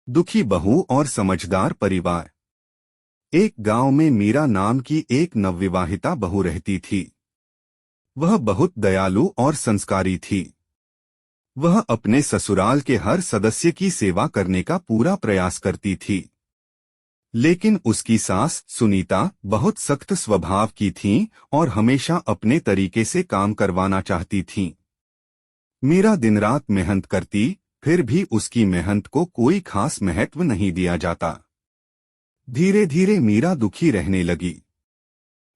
दुखी बहू और समझदार परिवार। एक गांव में मीरा नाम की एक नवविवाहिता बहू रहती थी। वह बहुत दयालु और संस्कारी थी। वह अपने ससुराल के हर सदस्य की सेवा करने का पूरा प्रयास करती थी। लेकिन उसकी सास सुनीता बहुत सख्त स्वभाव की थीं और हमेशा अपने तरीके से काम करवाना चाहती थीं। मीरा दिन रात मेहनत करती, फिर भी उसकी मेहनत को कोई खास महत्व नहीं दिया जाता। धीरे धीरे मीरा दुखी रहने लगी।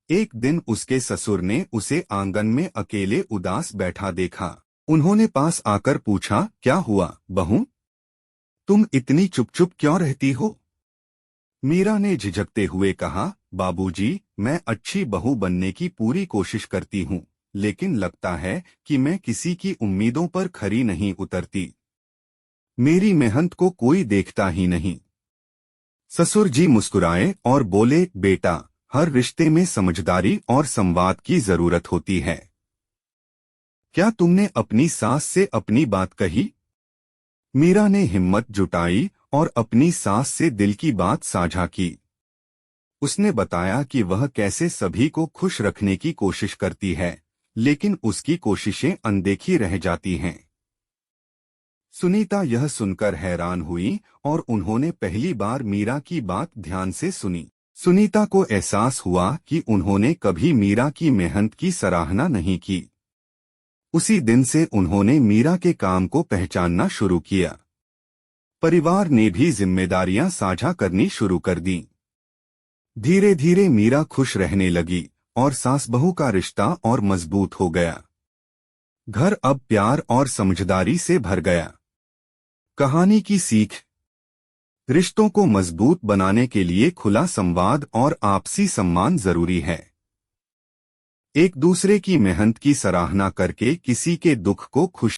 एक दिन उसके ससुर ने उसे आंगन में अकेले उदास बैठा देखा। उन्होंने पास आकर पूछा, क्या हुआ बहू, तुम इतनी चुप चुप क्यों रहती हो? मीरा ने झिझकते हुए कहा, बाबूजी, मैं अच्छी बहू बनने की पूरी कोशिश करती हूँ, लेकिन लगता है कि मैं किसी की उम्मीदों पर खरी नहीं उतरती। मेरी मेहनत को कोई देखता ही नहीं। ससुर जी मुस्कुराए और बोले, बेटा, हर रिश्ते में समझदारी और संवाद की जरूरत होती है। क्या तुमने अपनी सास से अपनी बात कही? मीरा ने हिम्मत जुटाई और अपनी सास से दिल की बात साझा की। उसने बताया कि वह कैसे सभी को खुश रखने की कोशिश करती है, लेकिन उसकी कोशिशें अनदेखी रह जाती हैं। सुनीता यह सुनकर हैरान हुई और उन्होंने पहली बार मीरा की बात ध्यान से सुनी। सुनीता को एहसास हुआ कि उन्होंने कभी मीरा की मेहनत की सराहना नहीं की। उसी दिन से उन्होंने मीरा के काम को पहचानना शुरू किया। परिवार ने भी जिम्मेदारियां साझा करनी शुरू कर दी। धीरे धीरे मीरा खुश रहने लगी और सास बहू का रिश्ता और मजबूत हो गया। घर अब प्यार और समझदारी से भर गया। कहानी की सीख। रिश्तों को मजबूत बनाने के लिए खुला संवाद और आपसी सम्मान जरूरी है। एक दूसरे की मेहनत की सराहना करके किसी के दुख को खुश